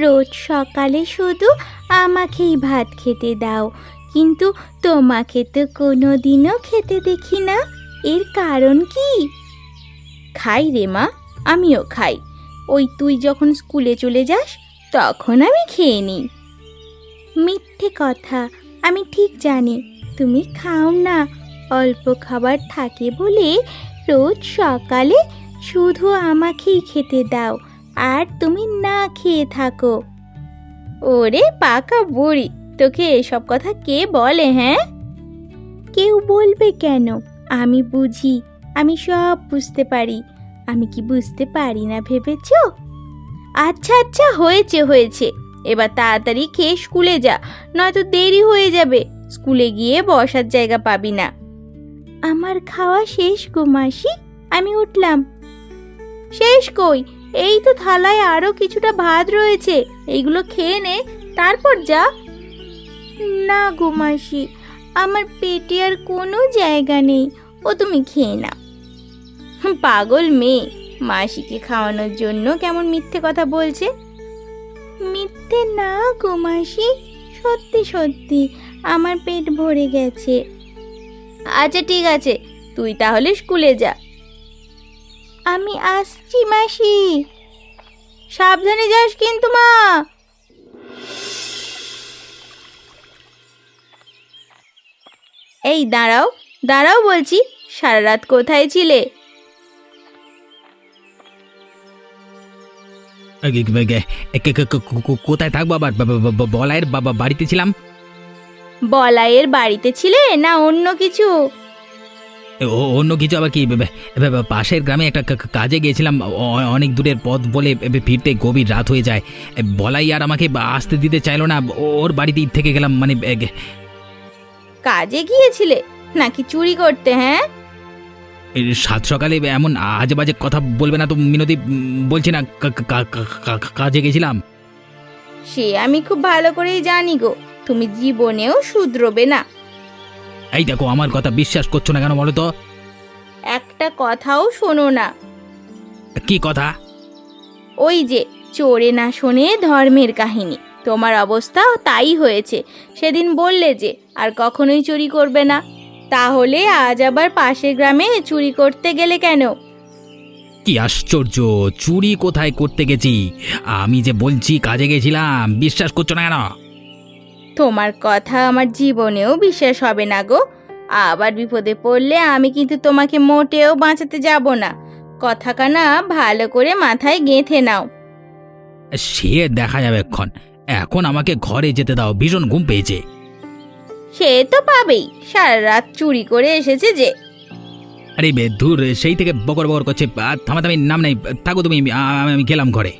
রোজ সকালে শুধু আমাকেই ভাত খেতে দাও, কিন্তু তোমাকে তো কোনোদিনও খেতে দেখি না। এর কারণ কি? খাই রে মা, আমিও খাই। ওই তুই যখন স্কুলে চলে যাস তখন আমি খেয়ে নিই। মিথ্যে কথা, আমি ঠিক জানি তুমি খাও না। অল্প খাবার থাকে বলে রোজ সকালে শুধু আমাকেই খেতে দাও, আর তুমি না খেয়ে থাকো। ওরে পাকা বুড়ি, তোকে এসব কথা কে বলে? হ্যাঁ, কেউ বলবে কেন? আমি বুঝি, আমি সব বুঝতে পারি। আমি কি বুঝতে পারি না ভেবেছ? আচ্ছা আচ্ছা, হয়েছে হয়েছে, এবার তাড়াতাড়ি খেয়ে স্কুলে যা, নয়তো দেরি হয়ে যাবে। স্কুলে গিয়ে বসার জায়গা পাবি না। আমার খাওয়া শেষ গো মাসি, আমি উঠলাম। শেষ কই, এই তো থালায় আরো কিছুটা ভাত রয়েছে, এইগুলো খেয়ে নে, তারপর যা। না গো মাসি, আমার পেটে আর কোনো জায়গা নেই, ও তুমি খেয়ে নাও। পাগল মেয়ে, মাসিকে খাওয়ানোর জন্য কেমন মিথ্যে কথা বলছে। মিথ্যে না গো মাসি, সত্যি সত্যি আমার পেট ভরে গেছে। আচ্ছা ঠিক আছে, তুই তাহলে স্কুলে যা। আমি আসছি মাসি। সাবধানে যাস কিন্তু মা। এই দাঁড়াও দাঁড়াও বলছি, সারা রাত কোথায় ছিলে? কোথায় থাকবো আবার? বলাইয়ের বাড়িতে ছিলাম। বলাইয়ের বাড়িতে ছিলে না অন্য কিছু? অন্য কিছু আবার কি? পাশের গ্রামে একটা কাজে গিয়েছিলাম, অনেক দূরের পথ বলে ফিরতে গভীর রাত হয়ে যায়। বলাই আর আমাকে আসতে দিতে চাইলো না, ওর বাড়িতেই থেকে গেলাম। মানে কাজে গিয়েছিলে নাকি চুরি করতে? হ্যাঁ, সাত সকালে এমন আজে বাজে কথা বলবে না তো মিনতি, বলছি না কাজে গেছিলাম। সে আমি খুব ভালো করেই জানি গো, তুমি জীবনেও শুধরোবে না। এই দেখো, আমার কথা বিশ্বাস করছো না কেন বলো তো? একটা কথাও শোনো না। কি কথা? ওই যে চোরে না শোনে ধর্মের কাহিনী, তোমার অবস্থাও তাই হয়েছে। সেদিন বললে যে আর কখনোই চুরি করবে না, তাহলে আজ আবার পাশের গ্রামে চুরি করতে গেলে কেন? কি আশ্চর্য, চুরি কোথায় করতে গেছি? আমি যে বলছি কাজে গেছিলাম, বিশ্বাস করছো না কেন? তোমার কথা আমার জীবনেও বিশ্বাস হবে না গো। আবার বিপদে পড়লে আমি কিন্তু তোমাকে মোটেও বাঁচাতে যাব না। কথাখানা ভালো করে মাথায় গেঁথে নাও। সে দেখা যাবে এখন। এখন আমাকে ঘরে যেতে দাও, ভীষণ ঘুম পেয়েছে। সে তো পাবেই, সারা রাত চুরি করে এসেছে যে। আরে ধুর, সেই থেকে বকর বকর করছে। থামাথামি নাম নেই, থাকো তুমি, আমি গেলাম ঘরে।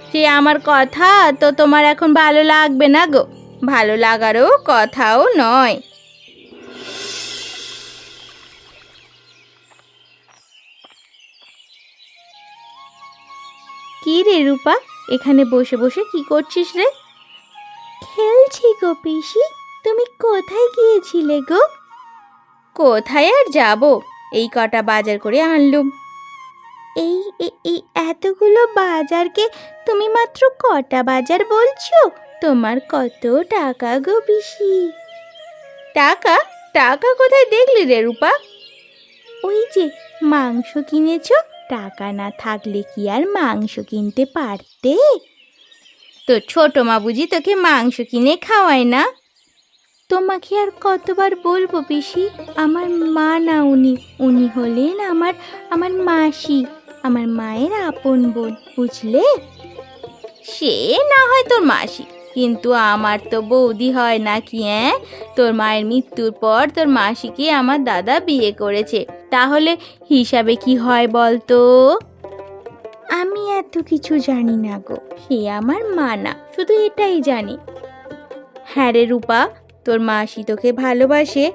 সে আমার কথা তো তোমার এখন ভালো লাগবে না গো, ভালো লাগারও কথাও নয়। কি রে রূপা, এখানে বসে বসে কি করছিস রে? খেলছি গো পিসি। তুমি কোথায় গিয়েছিলে গো? কোথায় আর যাব, এই কটা বাজার করে আনলুম। এই এই এতগুলো বাজারকে তুমি মাত্র কটা বাজার বলছো? তোমার কত টাকা গো পিসি? টাকা? টাকা কোথায় দেখলি রে রূপা? ওই যে মাংস কিনেছো, টাকা না থাকলে কি আর মাংস কিনতে পারতে? তো ছোট মা বুঝি তোকে মাংস কিনে খাওয়ায় না? তোমাকে আর কতবার বলবো পিসি, আমার মা না উনি, উনি হলেন আমার আমার মাসি, আমার মায়ের আপন বোন, বুঝলে? সে না হয় তোর মাসি, কিন্তু আমার তো বৌদি হয় নাকি? তোর মায়ের মৃত্যুর পর তোর মাসিকে আমার দাদা বিয়ে করেছে, তাহলে হিসাবে কি হয় বলতো? আমি এত কিছু জানি না গো, সে আমার মা না, শুধু এটাই জানি। হ্যাঁ রে রূপা, তোর মাসি তোকে ভালোবাসে।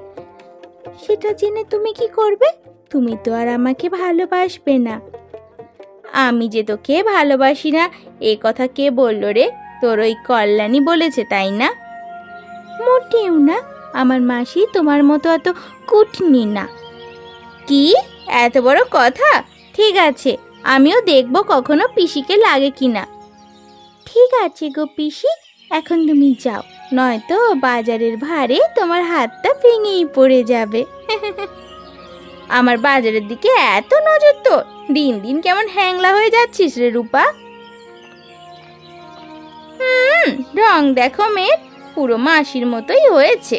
সেটা জেনে তুমি কি করবে? তুমি তো আর আমাকে ভালোবাসবে না। আমি যে তোকে ভালোবাসি না এ কথা কে বলল রে? তোর ওই কল্যাণী বলেছে, তাই না? মোটেও না, আমার মাসি তোমার মতো এত কুটনি না। কি এত বড় কথা? ঠিক আছে, আমিও দেখবো কখনো পিসিকে লাগে কিনা। ঠিক আছে গো পিসি, এখন তুমি যাও, নয়তো বাজারের ভারে তোমার হাতটা ভেঙেই পড়ে যাবে। আমার বাজারের দিকে এত নজর তোর, দিন দিন কেমন হ্যাংলা হয়ে যাচ্ছিস রে রূপা। রং দেখো মেয়ের, পুরো মাসির মতোই হয়েছে।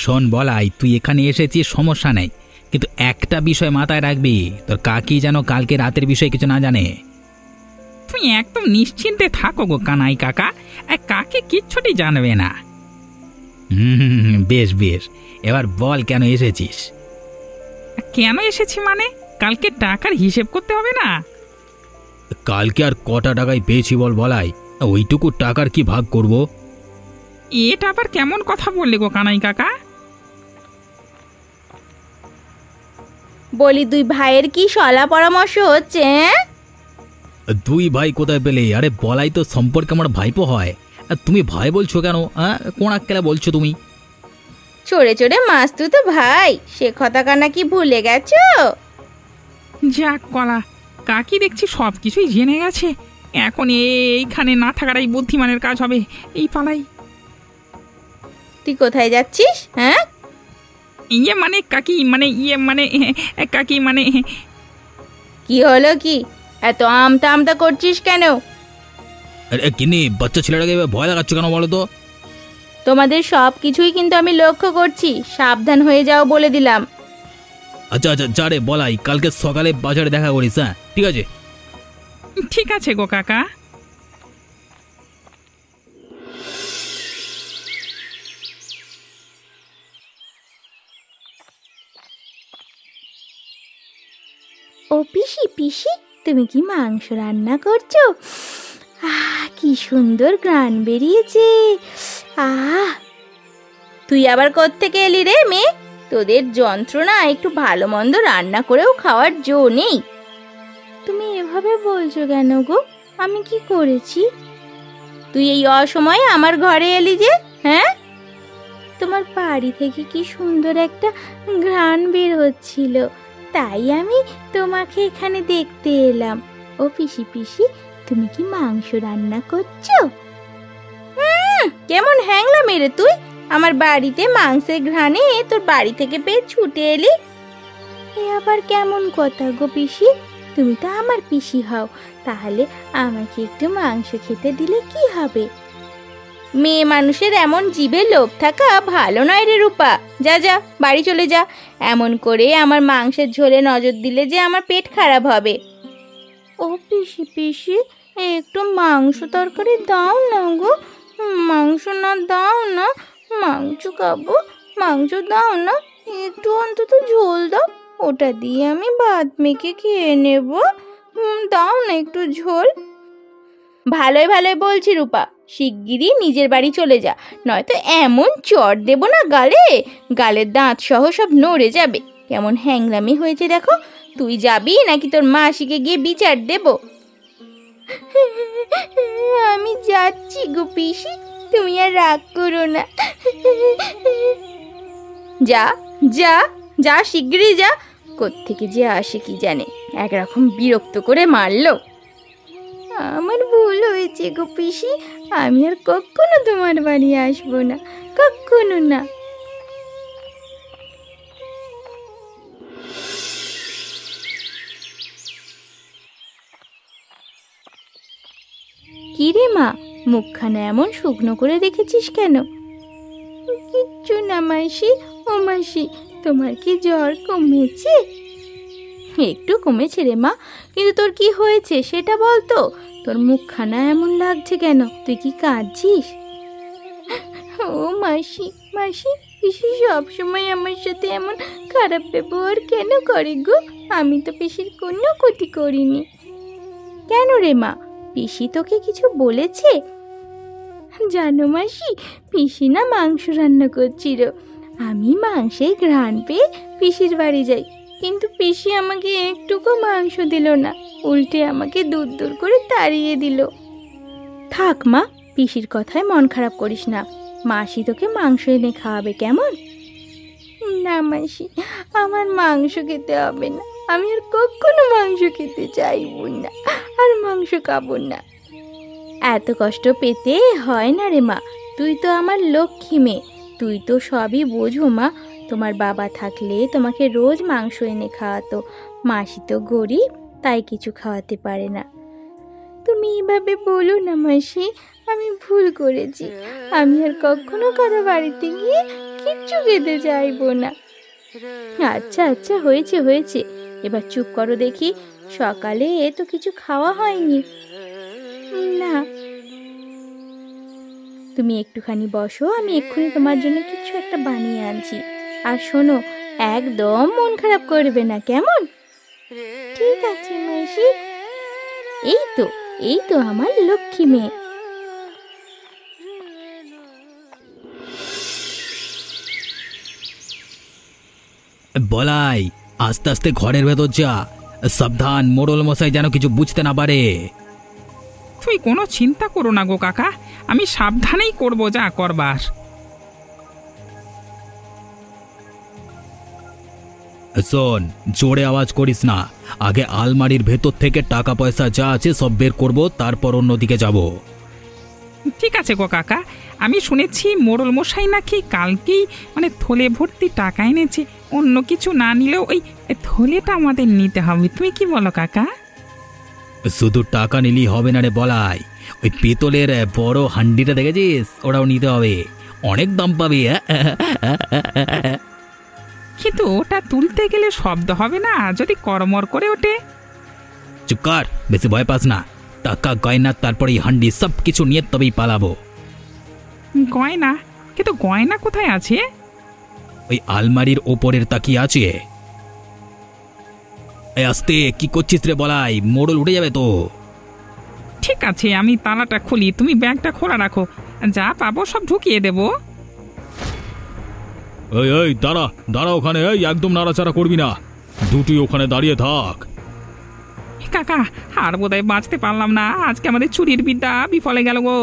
শোন বলাই, তুই এখানে এসেছিস সমস্যা নেই, কিন্তু একটা বিষয় মাথায় রাখবি, তোর কাকি যেন কালকে রাতের বিষয়ে কিছু না জানে। তুই একদম নিশ্চিন্তে থাকো গো কানাই কাকা, কাকে কিচ্ছুটি জানবে না। বেশ বেশ, এবার বল কেন এসেছিস? কেন এসেছি মানে, কালকে টাকার হিসেব করতে হবে না? কালকে আর কটা টাকায় পেয়েছি বল বলাই, ওইটুকু টাকার কি ভাগ করব? এটা আবার কেমন কথা বললে গো কানাই কাকা? বলি দুই ভাইয়ের কি সলা পরামর্শ হচ্ছে? দুই ভাই কোথায় পেলে? আরে বলাই তো সম্পর্কে আমার ভাইপো হয়, আর তুমি ভাই বলছো কেন? কোন আক্কেলা বলছো তুমি? চড়ে চড়ে মাছ তুই তো ভাই, সে কথা কানা কি ভুলে গেছো? যাক কলা, কাকি দেখছি সব কিছুই জেনে গেছে। এখন এইখানে না থাকাটাই বুদ্ধিমানের কাজ হবে। এই পালাই। তুই কোথায় যাচ্ছিস? হ্যাঁ, ইয়ে মানে কাকি, মানে ইয়ে মানে কাকি মানে। কি হলো কি, এত আমতা আমতা করছিস কেন? আরে কিনি, বাচ্চা ছেলেটাকে এভাবে ভয় লাগাচ্ছ কেন বলো তো? তোমাদের সব কিছুই কিন্তু আমি লক্ষ্য করছি, সাবধান হয়ে যাও বলে দিলাম। আচ্ছা আচ্ছা যা রে বলাই, কালকে সকালে বাজারে দেখা করিস। হ্যাঁ ঠিক আছে। ঠিক আছে গো কাকা। ও পিসি পিসি, তুমি কি মাংস রান্না করছো? কি সুন্দর ঘ্রাণ বেরিয়েছে। তুই আবার কোত্থেকে এলি রে মেয়ে? তোদের যন্ত্রণা একটু ভালো মন্দ রান্না করেও খাওয়ার জো নেই। তুমি এভাবে বলছো কেন গো? আমি কি করেছি? তুই এই অসময়ে আমার ঘরে এলি যে? হ্যাঁ, তোমার বাড়ি থেকে কি সুন্দর একটা ঘ্রাণ বের হচ্ছিল, তাই আমি তোমাকে এখানে দেখতে এলাম। ও পিসি পিসি, তুমি কি মাংস রান্না করছো? কেমন হ্যাংলা মেরে তুই, আমার বাড়িতে মাংসের ঘ্রাণে তোর বাড়ি থেকে পেয়ে ছুটে এলি। এ আবার কেমন কথা গো পিসি? তুমি তো আমার পিসি হও, তাহলে আমাকে একটু মাংস খেতে দিলে কি হবে? মেয়ে মানুষের এমন জিভে লোভ থাকা ভালো নয় রে রূপা। যা যা, বাড়ি চলে যা। এমন করে আমার মাংসের ঝোলে নজর দিলে যে আমার পেট খারাপ হবে। ও পিসি পিসি, একটু মাংস তরকারি দাও না গো। মাংস না দাও না, মাংস খাবো, মাংস দাও না, একটু অন্তত ঝোল দাও, ওটা দিয়ে আমি ভাত মেখে খেয়ে নেব। দাও না একটু ঝোল। ভালোই ভালোই বলছি রূপা, শিগগিরই নিজের বাড়ি চলে যা, নয়তো এমন চড় দেব না গালে, গালের দাঁত সহ সব নড়ে যাবে। কেমন হ্যাংলামি হয়েছে দেখো। তুই যাবি নাকি তোর মাসিকে গিয়ে বিচার দেব? আমি যাচ্ছি গো পিসি, তুমি আর রাগ করো না। যা যা যা, শিগগিরই যা। কোত্থেকে যে আসে কি জানে, একরকম বিরক্ত করে মারলো। আমার ভুল হয়েছে গো পিসি, আমি আর কখনো তোমার বাড়ি আসবো না, কখনো না। কি রে মা, মুখখানা এমন শুকনো করে রেখেছিস কেন? কিচ্ছু না মাসি। ও মাসি, তোমার কি জ্বর কমেছে? একটু কমেছে রে মা, কিন্তু তোর কি হয়েছে সেটা বল তো। তোর মুখখানা এমন লাগছে কেন? তুই কি কাঁদছিস? ও মাসি, মাসি, পিসি সবসময় আমার সাথে এমন খারাপ ব্যবহার কেন করে গো? আমি তো পিসির কোনো ক্ষতি করিনি। কেন রে মা, পিসি তোকে কিছু বলেছে? জানো মাসি, পিসি না মাংস রান্না করছিল, আমি মাংসের ঘ্রাণ পেয়ে পিসির বাড়ি যাই, কিন্তু পিসি আমাকে একটুকু মাংস দিল না, উল্টে আমাকে দূর দূর করে তাড়িয়ে দিল। থাক মা, পিসির কথায় মন খারাপ করিস না, মাসি তোকে মাংস এনে খাওয়াবে কেমন? না মাসি, আমার মাংস খেতে হবে না। আমি আর কখনো মাংস খেতে চাইবো না, আর মাংস খাবো না। এত কষ্ট পেতে হয় না রে মা, তুই তো আমার লক্ষ্মী মেয়ে, তুই তো সবই বোঝো মা। তোমার বাবা থাকলে তোমাকে রোজ মাংস এনে খাওয়াতো, মাসি তো গরিব, তাই কিছু খাওয়াতে পারে না। তুমি এভাবে বলো না মাসি, আমি ভুল করেছি। আমি আর কখনো কারো বাড়িতে গিয়ে কিচ্ছু খেতে চাইবো না। আচ্ছা আচ্ছা, হয়েছে হয়েছে, এবার চুপ করো দেখি। সকালে তো কিছু খাওয়া হয়নি। না, তুমি একটুখানি বসো, আমি এক্ষুনি তোমার জন্য কিছু একটা বানিয়ে আনছি। আর শোনো, একদম মন খারাপ করবে না, কেমন? ঠিক আছে মাসি। এই তো আমার লক্ষ্মী মেয়ে। বলাই, আস্তে আস্তে ঘরের ভেতর যা, সাবধান মোড়ল মশাই যেন কিছু বুঝতে না পারে। তুই কোনো চিন্তা করো না গো কাকা, আমি সাবধানেই করব যা করবার। শোন, জোরে আওয়াজ করিস না। আগে আলমারির ভেতর থেকে টাকা পয়সা যা আছে সব বের করব, তারপর অন্যদিকে যাব। ঠিক আছে গো কাকা, আমি শুনেছি মোড়ল মশাই নাকি কালকেই থলে ভর্তি টাকা এনেছে। অন্য কিছু না নিলেও ওই থলেটা আমাদের নিতে হবে, তুমি কি বলো কাকা? শুধু টাকা নিলেই হবে না রে বলাই, ওই পিতলের বড় হান্ডিটা দেখেছিস, ওটাও নিতে হবে, অনেক দাম পাবি। কিন্তু ওটা তুলতে গেলে শব্দ হবে না যদি কড়মড় করে ওঠে? চুপ কর, বেশি ভয় পাস না। টাকা গয়না তারপরে এই হান্ডি সব কিছু নিয়ে তবেই পালাবো। গয়না? কিন্তু গয়না কোথায় আছে? ওই আলমারির ওপরের তাকিয়ে আছে। এই আস্তে, কি করছিস রে বলাই, মোড়ল উঠে যাবে তো। ঠিক আছে, আমি তালাটা খুলি, তুমি ব্যাগটা খোলা রাখো, যা পাবো সব ঢুকিয়ে দেবো। এই এই দাঁড়া দাঁড়া ওখানে, এই একদম নাড়াচাড়া করবি না, দুটি ওখানে দাঁড়িয়ে থাক। কাকা, আর বোধহয় বাঁচতে পারলাম না, আজকে আমাদের চুরির বিদ্যা বিফলে গেল গো।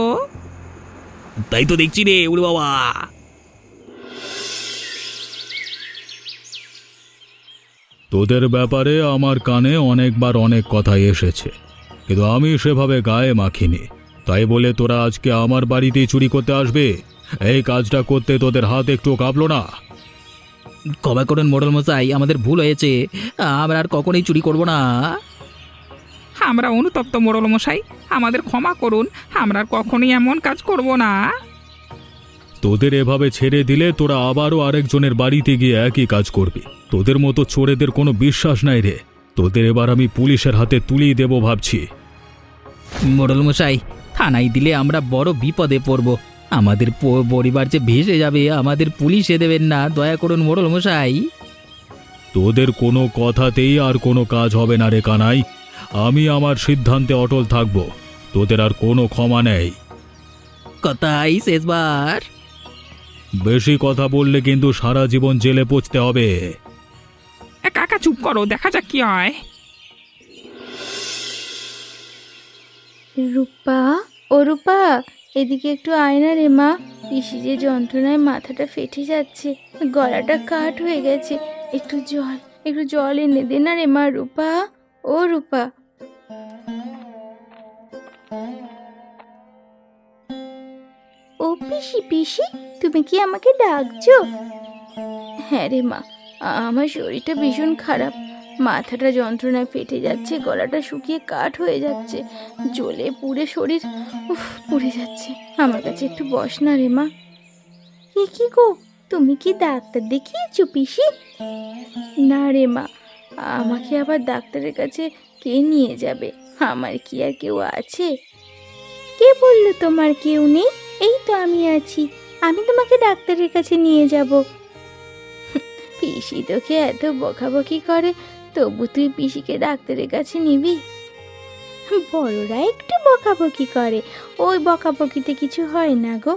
তাই তো দেখছি রে, উড়ে বাবা। তোদের ব্যাপারে আমার কানে অনেকবার অনেক কথা এসেছে, কিন্তু আমি সেভাবে গায়ে মাখিনি। তাই বলে তোরা আজকে আমার বাড়িতেই চুরি করতে আসবে? এই কাজটা করতে তোদের হাত একটু কাঁপলো না? ক্ষমা করুন মোড়ল মশাই, আমাদের ভুল হয়েছে, আমরা আর কখনোই চুরি করব না। আমরা অনুতপ্ত মোড়ল মশাই, আমাদের ক্ষমা করুন, আমরা আর কখনোই এমন কাজ করব না। তোদের এভাবে ছেড়ে দিলে তোরা আবারও আরেকজনের বাড়িতে গিয়ে একই কাজ করবি। তোদের মতো চোরেদের কোনো বিশ্বাস নাই রে। তোদের এবার আমি পুলিশের হাতে তুলিয়ে দেব ভাবছি। মোড়ল মশাই, থানায় দিলে আমরা বড় বিপদে পড়ব, আমাদের পরিবার যে ভেসে যাবে, আমাদের পুলিশে দেবেন না, দয়া করুন মোড়ল মশাই। তোদের কোনো কথাতেই আর কোনো কাজ হবে না রে কানাই, আমি আমার সিদ্ধান্তে অটল থাকব, তোদের আর কোনো ক্ষমা নেই। কথাই শেষবার। বেশি কথা বললে কিন্তু সারা জীবন জেলে পচতে হবে। কাকা চুপ করো, দেখা যাক কি হয়। রূপা, ও রূপা, এদিকে একটু আয় না রে মা। পিসি যে যন্ত্রণায় মাথাটা ফেটে যাচ্ছে, গলাটা কাট হয়ে গেছে, একটু জল এনে দে না রে মা। রূপা, ও রূপা। ও পিসি, পিসি তুমি কি আমাকে ডাকছো? হ্যাঁ রে মা, আমার শরীরটা ভীষণ খারাপ, মাথাটা যন্ত্রণায় ফেটে যাচ্ছে, গলাটা শুকিয়ে কাঠ হয়ে যাচ্ছে, জ্বলে পুড়ে শরীর পুড়ে যাচ্ছে। আমার কাছে একটু বস না রে মা। কি গো, তুমি কি ডাক্তার দেখিয়েছো পিসি? না রে মা, আমাকে আবার ডাক্তারের কাছে কে নিয়ে যাবে? আমার কি আর কেউ আছে? কে বললো তোমার কেউ নেই? এই তো আমি আছি, আমি তোমাকে ডাক্তারের কাছে নিয়ে যাব। পিসি তোকে এত বকাবকি করে, তবু তুই পিসিকে ডাক্তারের কাছে নিবি? বড়রা একটু বকাবকি করে, ওই বকাবকিতে কিছু হয় না গো।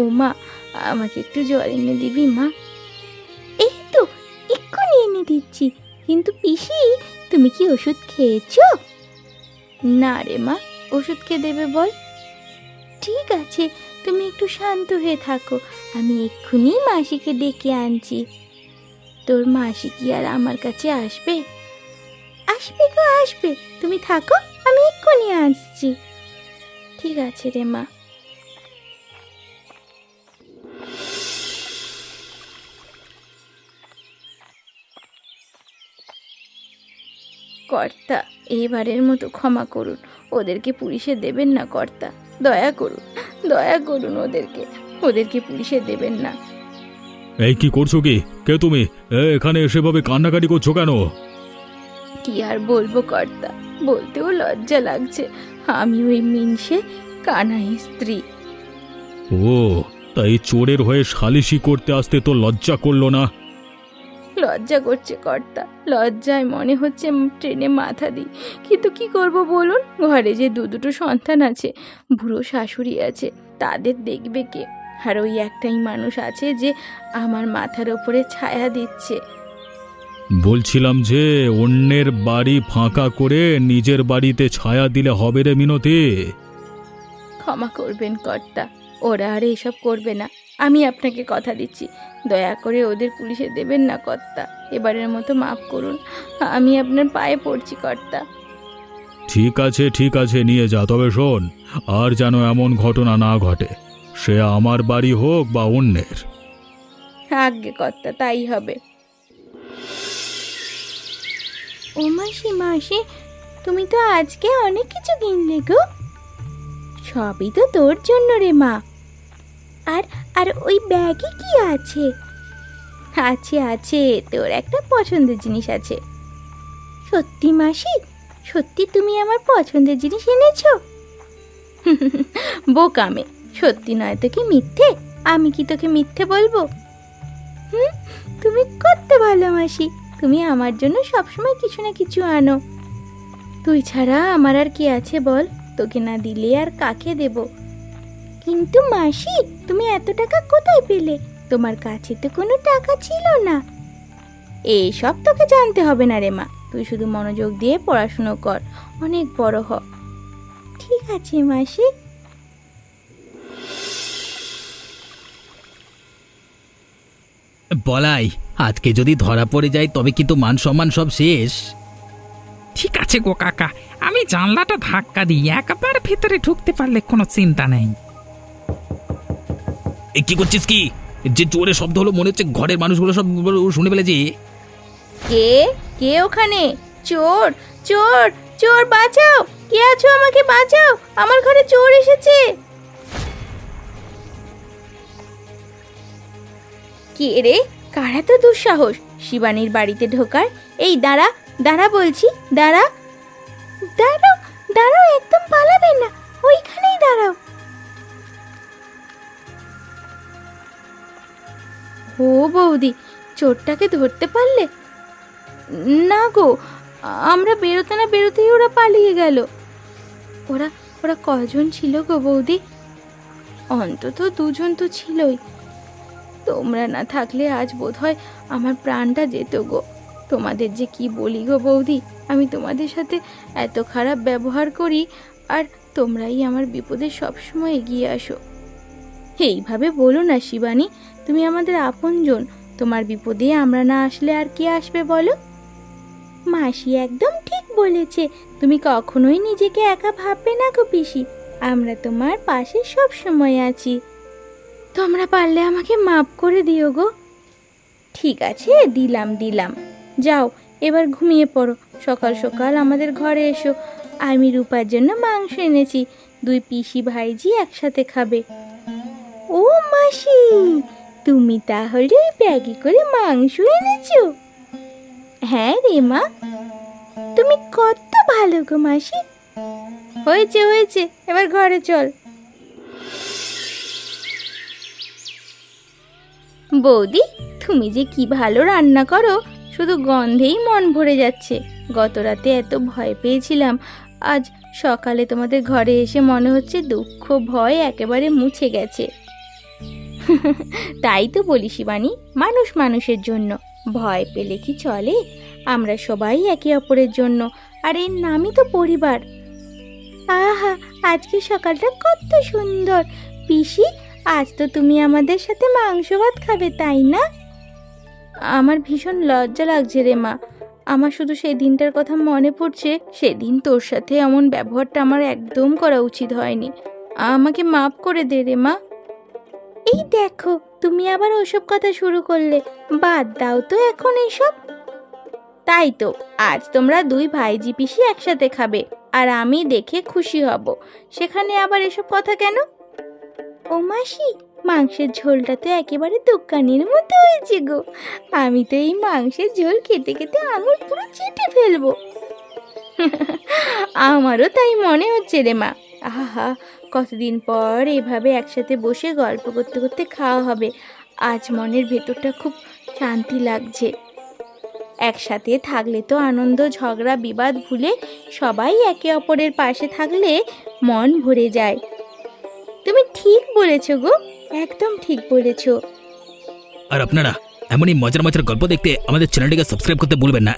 ও মা, আমাকে একটু জল এনে দিবি মা? এই তো এক্ষুনি এনে দিচ্ছি। কিন্তু পিসি, তুমি কি ওষুধ খেয়েছো? না রে মা, ওষুধ কে দেবে বল? ঠিক আছে, তুমি একটু শান্ত হয়ে থাকো, আমি এক্ষুনি মাসিকে ডেকে আনছি। তোর মাসি কি আর আমার কাছে আসবে? আসবে গো আসবে, তুমি থাকো, আমি এক্ষুনি আসছি। ঠিক আছে রে মা। কর্তা, এবারের মতো ক্ষমা করুন, ওদেরকে পুলিশে দেবেন না কর্তা, দয়া করুন, দয়া করুন, ওদেরকে পুলিশে দেবেন না। এই কি করছো কি? কে তুমি? এখানে সেভাবে কান্নাকাটি করছো কেন? কি আর বলবো কর্তা, বলতেও লজ্জা লাগছে। আমি ওই মিনসে কানাইয়ের স্ত্রী। ও, তাই চোরের হয়ে সালিশি করতে আসতে তো লজ্জা করলো না? লজ্জা করছে কর্তা, লজ্জায় মনে হচ্ছে ট্রেনে মাথা দিই, কিন্তু কি করব বলুন? ঘরে যে দুটো সন্তান আছে, বুড়ো শাশুড়ি আছে, তাদের দেখবে কে? আর ওই একটাই মানুষ আছে যে আমার মাথার ওপরে ছায়া দিচ্ছে। বলছিলাম যে অন্যের বাড়ি ফাঁকা করে নিজের বাড়িতে ছায়া দিলে হবে রে মিনতি। ক্ষমা করবেন কর্তা, ওরা আর এসব করবে না, আমি আপনাকে কথা দিচ্ছি। দয়া করে ওদের পুলিশে দেবেন না কর্তা, এবারের মতো মাফ করুন, আমি আপনার পায়ে পড়ছি কর্তা। ঠিক আছে ঠিক আছে, নিয়ে যা, তবে শোন, আর যেন এমন ঘটনা না ঘটে, সে আমার বাড়ি হোক বা অন্যের। আজ্ঞে কর্তা, তাই হবে। ও মাসি, মাসি, তুমি তো আজকে অনেক কিছু কিনলে গো। সবই তো তোর জন্য রে মা। আর আর ওই ব্যাগে কি আছে? আছে আছে, তোর একটা পছন্দের জিনিস আছে। সত্যি মাসি? সত্যি তুমি আমার পছন্দের জিনিস এনেছো? বোকামে, সত্যি নয় তো কি মিথ্যে? আমি কি তোকে মিথ্যে বলবো? তুমি কত ভালো মাসি, তুমি আমার জন্য সবসময় কিছু না কিছু আনো। তুই ছাড়া আমার আর কি আছে বল? তোকে না দিলে আর কাকে দেব? কিন্তু মাসি, তুমি এত টাকা কোথায় পেলে? তোমার কাছে তো কোনো টাকা ছিল না। এইসব তোকে জানতে হবে না রে মা, তুই শুধু মনোযোগ দিয়ে পড়াশুনো কর, অনেক বড় হ। ঠিক আছে মাসি। বলাই, আজকে যদি ধরা পড়ে যায় তবে কিন্তু মান সম্মান সব শেষ। ঠিক আছে গো কাকা, আমি জানলাটা ধাক্কা দিই, একবার ভেতরে ঢুকতে পারলে কোনো চিন্তা নেই। এ কি করছিস কি? যে জোরে শব্দ হলো মনে হচ্ছে ঘরের মানুষগুলো সব শুনে ফেলেছি। কে কে ওখানে? চোর চোর চোর, বাঁচাও! কে আছো? আমাকে বাঁচাও, আমার ঘরে চোর এসেছে। কে রে? কারা তো দুঃসাহস শিবানীর বাড়িতে ঢোকার? এই দাঁড়া দাঁড়া বলছি, দাঁড়া। দাঁড়াও দাঁড়াও, একদম পালাবে না, ওইখানেই দাঁড়াও। ও বৌদি, চোরটাকে ধরতে পারলে? না গো, আমরা বেরোতে না বেরোতেই ওরা পালিয়ে গেল। ওরা ওরা কজন ছিল গো বৌদি? অন্তত দুজন তো ছিলই। তোমরা না থাকলে আজ বোধহয় আমার প্রাণটা যেত গো। তোমাদের যে কি বলি গো বৌদি, আমি তোমাদের সাথে এত খারাপ ব্যবহার করি, আর তোমরাই আমার বিপদে সবসময় এগিয়ে আসো। এইভাবে বলো না শিবানী, তুমি আমাদের আপনজন, তোমার বিপদে আমরা না আসলে আর কে আসবে বলো? মাসি একদম ঠিক বলেছে, তুমি কখনোই নিজেকে একা ভাববে না গো পিসি, আমরা তোমার পাশে সব সময় আছি। তোমরা পারলে আমাকে মাফ করে দিও গো। ঠিক আছে, দিলাম দিলাম। যাও এবার ঘুমিয়ে পড়ো, সকাল সকাল আমাদের ঘরে এসো, আমি রূপার জন্য মাংস এনেছি, দুই পিসি ভাইজি একসাথে খাবে। ও মাসি, তুমি তাহলে ওই ব্যাগে করে মাংস এনেছো? হ্যাঁ রে মা, তুমি কত ভালো গো মাসি। হয়েছে হয়েছে, এবার ঘরে চল। বৌদি, তুমি যে কি ভালো রান্না করো, শুধু গন্ধেই মন ভরে যাচ্ছে। গত রাতে এত ভয় পেয়েছিলাম, আজ সকালে তোমাদের ঘরে এসে মনে হচ্ছে দুঃখ ভয় একেবারে মুছে গেছে। তাই তো বলি শিবানী, মানুষ মানুষের জন্য, ভয় পেলে কি চলে? আমরা সবাই একে অপরের জন্য, আর এর নামই তো পরিবার। আহা, আজকে সকালটা কত সুন্দর। পিসি, আজ তো তুমি আমাদের সাথে মাংস ভাত খাবে, তাই না? আমার ভীষণ লজ্জা লাগছে রে মা। আমার শুধু সেই দিনটার কথা মনে পড়ছে। সেদিন তোর সাথে এমন ব্যবহারটা আমার একদম করা উচিত হয়নি। আমাকে মাফ করে দে রে মা। এই দেখো, তুমি আবার ওসব কথা শুরু করলে। বাদ দাও তো এখন এইসব। তাই তো, আজ তোমরা দুই ভাইজি পিসি একসাথে খাবে, আর আমি দেখে খুশি হব। সেখানে আবার এসব কথা কেন? ও মাসি, মাংসের ঝোলটা তো একেবারে দোকানের মতো হয়েছে গো। আমি তো এই মাংসের ঝোল খেতে খেতে আঙুল পুরো চেটে ফেলবো। আমারও তাই মনে হচ্ছে রে মা। আহা, কতদিন পর এভাবে একসাথে বসে গল্প করতে করতে খাওয়া হবে। আজ মনের ভেতরটা খুব শান্তি লাগছে। একসাথে থাকলে তো আনন্দ, ঝগড়া, বিবাদ ভুলে সবাই একে অপরের পাশে থাকলে মন ভরে যায়। তুমি ঠিক বলেছো গো, একদম ঠিক বলেছো। আর আপনারা এমনই মজার মজার গল্প দেখতে আমাদের চ্যানেলটিকে সাবস্ক্রাইব করতে ভুলবেন না।